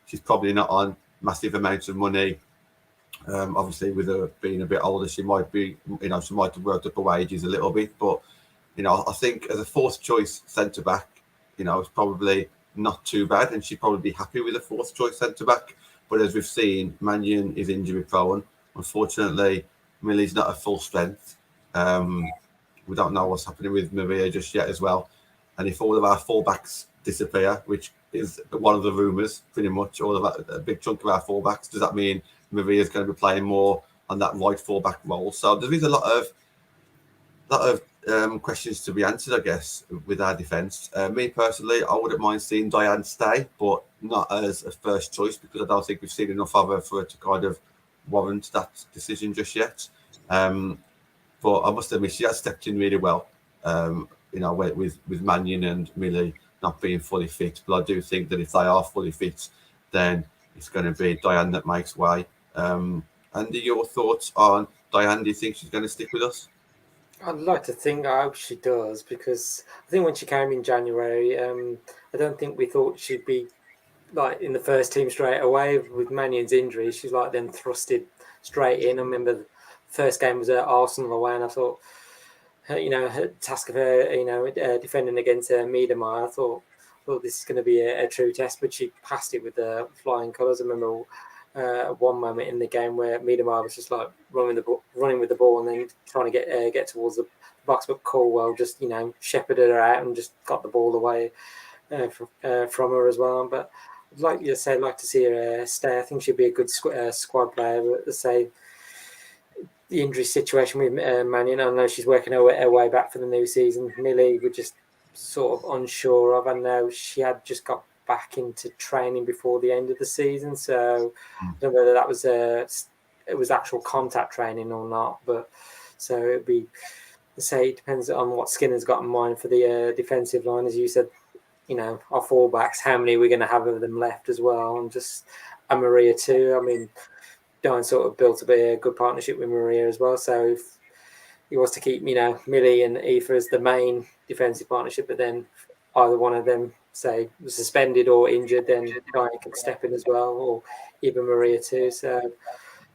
She's probably not on massive amounts of money. Obviously, with her being a bit older, she might be, she might have worked up her wages a little bit. But, I think as a fourth choice centre back, it's probably not too bad. And she'd probably be happy with a fourth choice centre back. But as we've seen, Mannion is injury prone. Unfortunately, Millie's not at full strength. We don't know what's happening with Maria just yet as well. And if all of our fullbacks disappear, which is one of the rumours, pretty much, a big chunk of our fullbacks, does that mean Maria's going to be playing more on that right fullback role? So there is a lot of questions to be answered, I guess, with our defence. Me personally, I wouldn't mind seeing Diane stay, but not as a first choice, because I don't think we've seen enough of her for her to kind of warrant that decision just yet. But I must admit, she has stepped in really well, with Mannion and Millie not being fully fit. But I do think that if they are fully fit, then it's going to be Diane that makes way. Andy, your thoughts on Diane? Do you think she's going to stick with us? I'd like to think, I hope she does, because I think when she came in January, I don't think we thought she'd be like in the first team straight away. With Mannion's injury, she's like then thrusted straight in. I remember the first game was at Arsenal away, and I thought, her task of her, defending against Miedemar, I thought this is going to be a true test, but she passed it with the flying colours. I remember one moment in the game where Miedemar was just like running with the ball and then trying to get towards the box, but Caldwell just shepherded her out and just got the ball away from her as well. But like you said, I'd like to see her stay. I think she'd be a good squad player. But say the injury situation with Mannion, I know she's working her way back for the new season. Millie, we're just sort of unsure of. I know she had just got back into training before the end of the season, so I don't know whether that was it was actual contact training or not. But so it'd be, say, it depends on what Skinner's got in mind for the defensive line, as you said. Our fullbacks, how many we're going to have of them left as well, and just Maria too. I mean, Diane sort of built up a good partnership with Maria as well. So if he was to keep, Millie and Aoife as the main defensive partnership, but then either one of them, say, was suspended or injured, then Diane can step in as well, or even Maria too. So,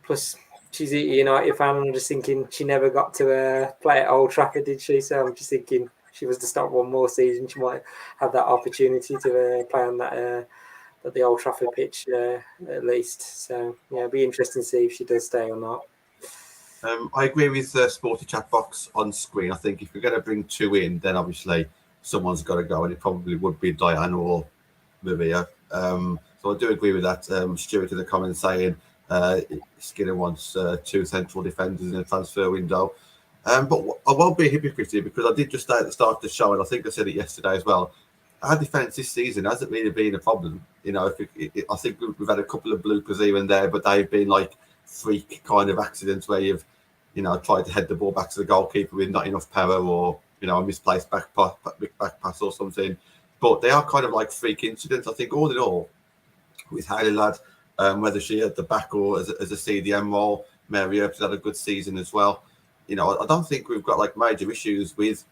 plus she's a United fan. I'm just thinking she never got to play at Old Trafford, did she? So I'm just thinking she was to start one more season, she might have that opportunity to play on that at the Old Trafford pitch at least. So yeah, it'll be interesting to see if she does stay or not. I agree with the Sporty Chat box on screen. I think if you're going to bring two in, then obviously someone's got to go, and it probably would be Diane or Maria. So I do agree with that. Stuart in the comments saying Skinner wants two central defenders in a transfer window. But I won't be a hypocrite here, because I did just say at the start of the show, and I think I said it yesterday as well, our defence this season hasn't really been a problem. You know, I think we've had a couple of bloopers here and there, but they've been like freak kind of accidents where you've, tried to head the ball back to the goalkeeper with not enough power, or, a misplaced back pass or something. But they are kind of like freak incidents. I think all in all, with Hayley Ladd, whether she at the back or as a CDM role, Mary Earps had a good season as well. I don't think we've got like major issues with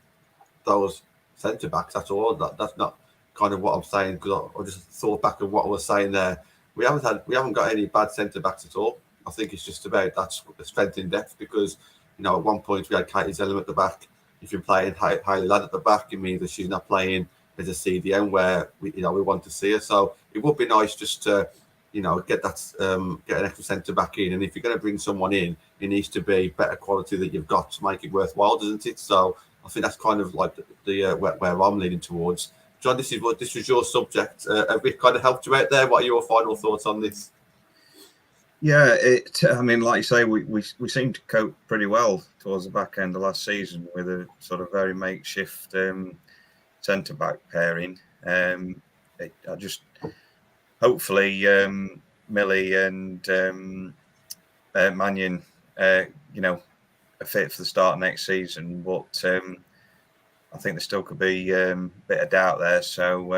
those centre backs at all. That's not kind of what I'm saying, because I just thought back of what I was saying there. We haven't got any bad centre backs at all. I think it's just about that strength in depth, because at one point we had Katie Zellum at the back. If you're playing Hayley Ladd at the back, it means that she's not playing as a CDM where we want to see her. So it would be nice just to get an extra centre back in, and if you're going to bring someone in, it needs to be better quality that you've got to make it worthwhile, doesn't it? So I think that's kind of like the where I'm leaning towards. John, this was your subject. Have we kind of helped you out there? What are your final thoughts on this? Yeah, like you say, we seemed to cope pretty well towards the back end of last season with a sort of very makeshift centre back pairing. Hopefully Millie and Mannion, are fit for the start of next season, but I think there still could be a bit of doubt there. So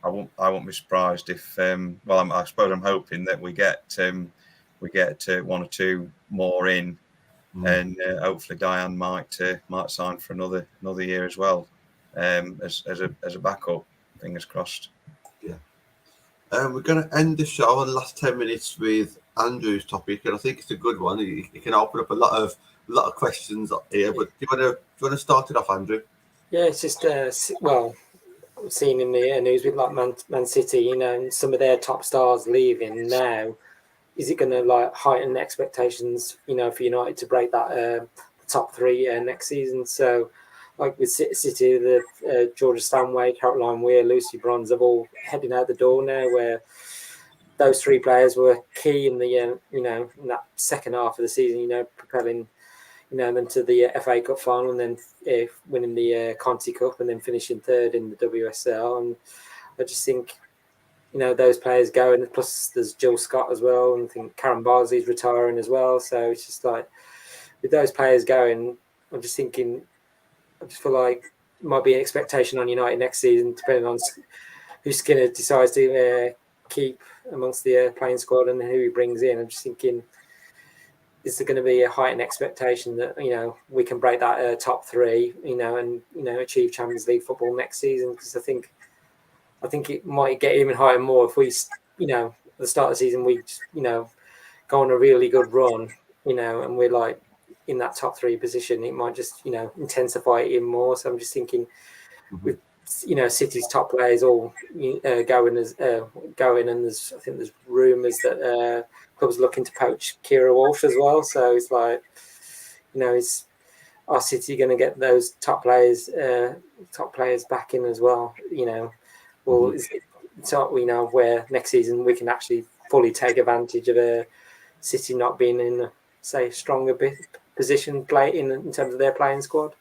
I won't be surprised if I suppose I'm hoping that we get one or two more in, and hopefully Diane might sign for another year as well, as a backup. Fingers crossed. Yeah. We're going to end the show in the last 10 minutes with Andrew's topic, and I think it's a good one. It can open up a lot of questions here. But do you want to start it off, Andrew? Yeah, it's just seen in the news with like Man City, and some of their top stars leaving now. Is it going to like heighten expectations, for United to break that top three next season? So, like with City, the Georgia Stanway, Caroline Weir, Lucy Bronze, they're all heading out the door now. Where those three players were key in the in that second half of the season, propelling them to the FA Cup final, and then winning the Conti Cup, and then finishing third in the WSL. And I just think, those players go, and plus there's Jill Scott as well, and I think Karen Barsley's retiring as well. So it's just like, with those players going, I just feel like it might be an expectation on United next season, depending on who Skinner decides to keep amongst the playing squad and who he brings in. I'm just thinking, is there going to be a heightened expectation that we can break that top three, and achieve Champions League football next season? Because I think it might get even higher more if we, at the start of the season, we, go on a really good run, and we're like in that top three position. It might just, intensify it even more. So I'm just thinking, with City's top players all going, and there's rumours that clubs looking to poach Kira Walsh as well. So it's like, is our City going to get those top players back in as well? Or is it where next season we can actually fully take advantage of a City not being in a, say, stronger position in terms of their playing squad?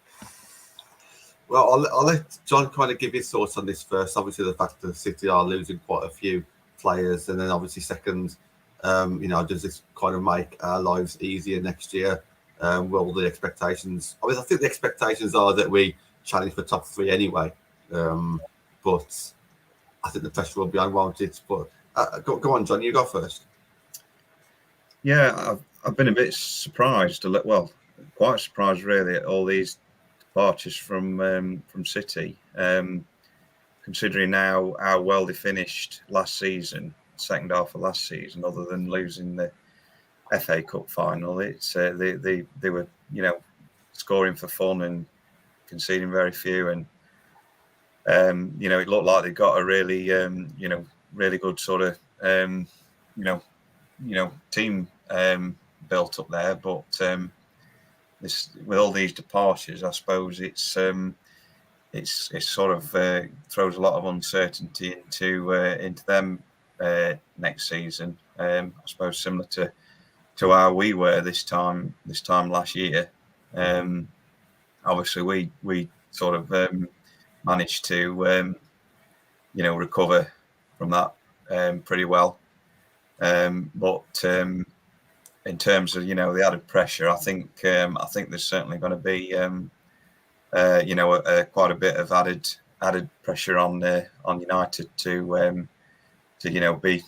Well, I'll let John kind of give his thoughts on this first. Obviously, the fact that City are losing quite a few players, and then obviously second, does this kind of make our lives easier next year? Well, the expectations. I think the expectations are that we challenge for top three anyway, but I think the pressure will be on, won't it? But go on, John. You go first. Yeah, I've been a bit surprised. Quite surprised really at all these departures from City, because considering how well they finished last season, second half of last season, other than losing the FA Cup final, it's they were scoring for fun and conceding very few, and it looked like they got a really really good sort of team built up there. But this, with all these departures, I suppose it's sort of throws a lot of uncertainty into them next season. I suppose similar to how we were this time last year. Obviously, we sort of managed to recover from that pretty well. But in terms of the added pressure, I think there's certainly going to be quite a bit of added pressure on United to be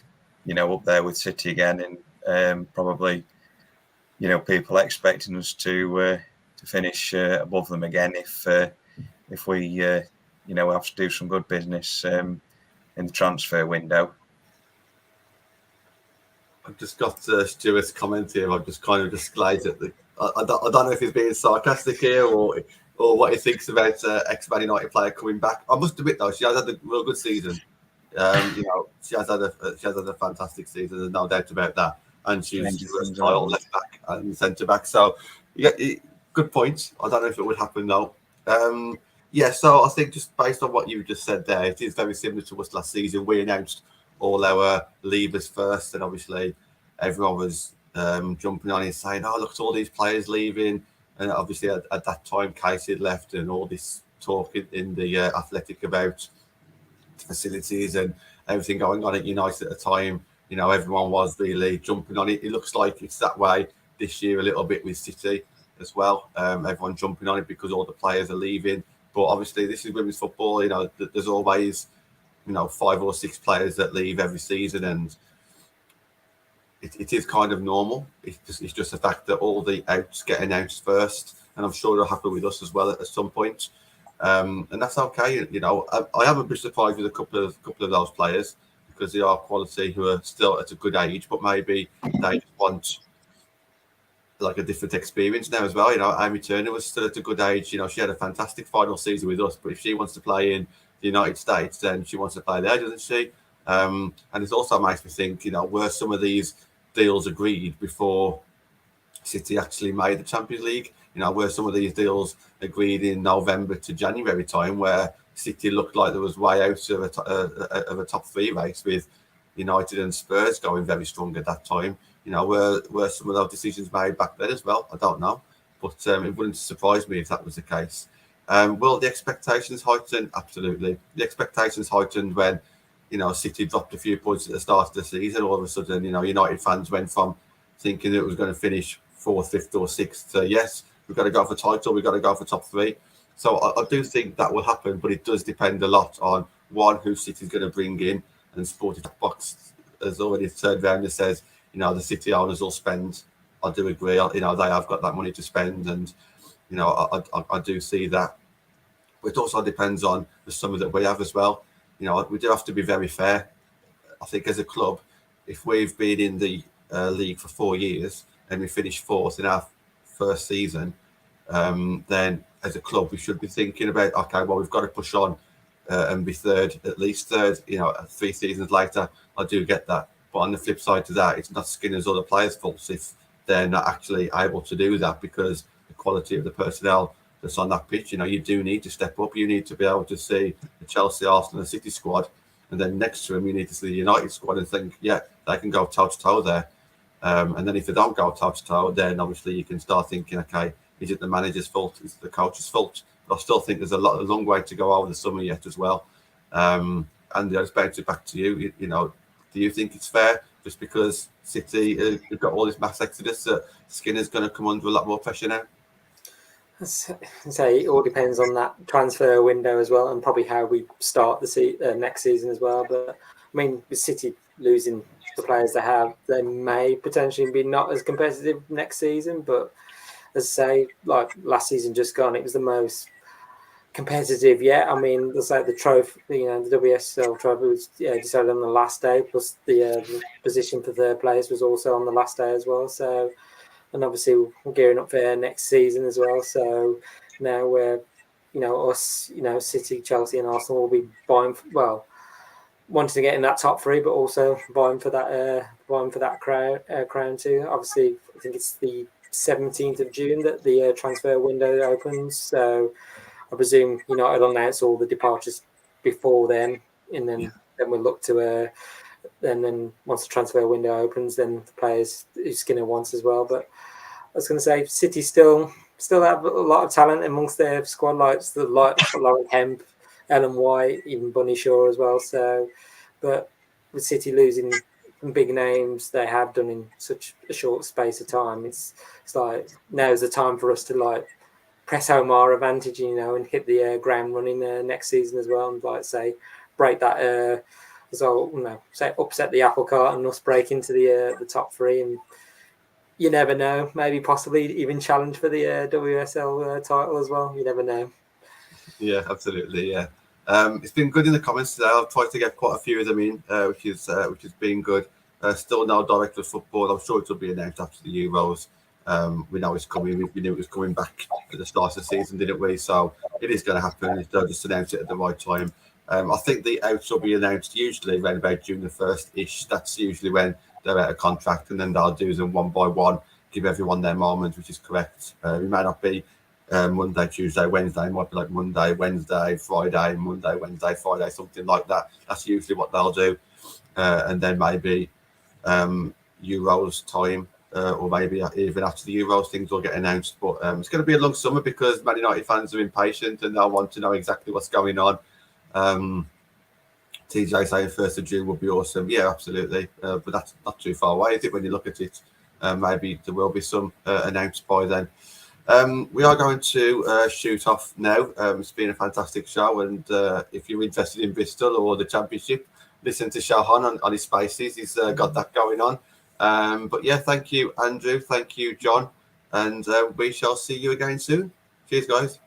up there with City again, and probably people expecting us to finish above them again if we have to do some good business in the transfer window. I've just got Stuart's comment here. I've just kind of glazed at the. I don't know if he's being sarcastic here or what he thinks about ex-Man United player coming back. I must admit though, she has had a real good season. She has had a fantastic season. There's no doubt about that. And she's versatile left back and centre back. So yeah, good point. I don't know if it would happen though. So I think just based on what you just said there, it is very similar to us last season. We announced all our leavers first, and obviously everyone was jumping on it saying, "Oh, look at all these players leaving." And obviously at that time, Casey had left, and all this talk in the Athletic about facilities and everything going on at United at the time. Everyone was really jumping on it. It looks like it's that way this year a little bit with City as well. Everyone jumping on it because all the players are leaving. But obviously this is women's football. There's always 5 or 6 players that leave every season, and it is kind of normal. It's just the fact that all the outs get announced first, and I'm sure it'll happen with us as well at some point. And that's okay. I haven't been surprised with a couple of those players because they are quality who are still at a good age, but maybe they just want like a different experience now as well. Amy Turner was still at a good age. She had a fantastic final season with us, but if she wants to play in the United States, then she wants to play there, doesn't she? And it also makes me think, were some of these deals agreed before City actually made the Champions League? Were some of these deals agreed in November to January time, where City looked like there was way out of a top 3 race with United and Spurs going very strong at that time? Were some of those decisions made back then as well? I don't know, but it wouldn't surprise me if that was the case. Will the expectations heighten? Absolutely. The expectations heightened when City dropped a few points at the start of the season. All of a sudden, United fans went from thinking it was going to finish 4th, 5th, or 6th to yes, we've got to go for title, we've got to go for top 3. So I do think that will happen, but it does depend a lot on who City's going to bring in. And Sporting Box has already turned around and says, the City owners will spend. I do agree. They have got that money to spend, and I do see that. But it also depends on the summer that we have as well. We do have to be very fair. I think as a club, if we've been in the league for 4 years and we finish 4th in our first season, then as a club we should be thinking about, okay, well, we've got to push on and be at least third. 3 seasons later, I do get that. But on the flip side to that, it's not Skinner's or the players' fault if they're not actually able to do that, because the quality of the personnel that's on that pitch, you do need to step up. You need to be able to see the Chelsea, Arsenal, and City squad, and then next to them, you need to see the United squad and think, yeah, they can go toe to toe there. And then if they don't go toe to toe, then obviously you can start thinking, okay, is it the manager's fault? Is it the coach's fault? But I still think there's a long way to go over the summer yet as well. And I just bounce it back to you. Do you think it's fair just because City have got all this mass exodus that Skinner's going to come under a lot more pressure now? Say it all depends on that transfer window as well, and probably how we start the next season as well. But I mean, with City losing the players they have, they may potentially be not as competitive next season. But as I say, like last season just gone, it was the most competitive yet. I mean, there's like the trophy, the WSL trophy was decided on the last day, plus the position for third place was also on the last day as well. So, and obviously we're gearing up for next season as well. So now we're, us, City, Chelsea, and Arsenal will be vying wanting to get in that top three, but also vying for that crown too. Obviously, I think it's the 17th of June that the transfer window opens. So I presume United will announce all the departures before then, and then we'll look to and then once the transfer window opens, then the players who Skinner wants as well. But I was going to say, City still have a lot of talent amongst their squad, like Lauren Hemp, Ellen White, even Bunny Shaw as well. So, but with City losing some big names they have done in such a short space of time, it's like now's the time for us to like press home our advantage, and hit the ground running next season as well, and say break that say upset the apple cart and us break into the top three, and you never know, maybe possibly even challenge for the WSL title as well. You never know. Yeah, absolutely. Yeah, it's been good in the comments today. I've tried to get quite a few of them in, which has been good. Still no director of football. I'm sure it will be announced after the Euros. We know it's coming. We knew it was coming back at the start of the season, didn't we? So it is going to happen. They'll just announce it at the right time. I think the outs will be announced usually around about June the 1st-ish. That's usually when they're out of contract, and then they'll do them one by one, give everyone their moment, which is correct. It might not be Monday, Tuesday, Wednesday. It might be like Monday, Wednesday, Friday, Monday, Wednesday, Friday, something like that. That's usually what they'll do. And then maybe Euros time, or maybe even after the Euros, things will get announced. But it's going to be a long summer because Man United fans are impatient and they'll want to know exactly what's going on. TJ saying 1st of June would be awesome. Yeah, absolutely. But that's not too far away, is it, when you look at it? Maybe there will be some announced by then. We are going to shoot off now. It's been a fantastic show, and if you're interested in Bristol or the Championship, listen to Shahan on his Spaces. He's got that going on. But yeah, thank you, Andrew. Thank you, John. And we shall see you again soon. Cheers, guys.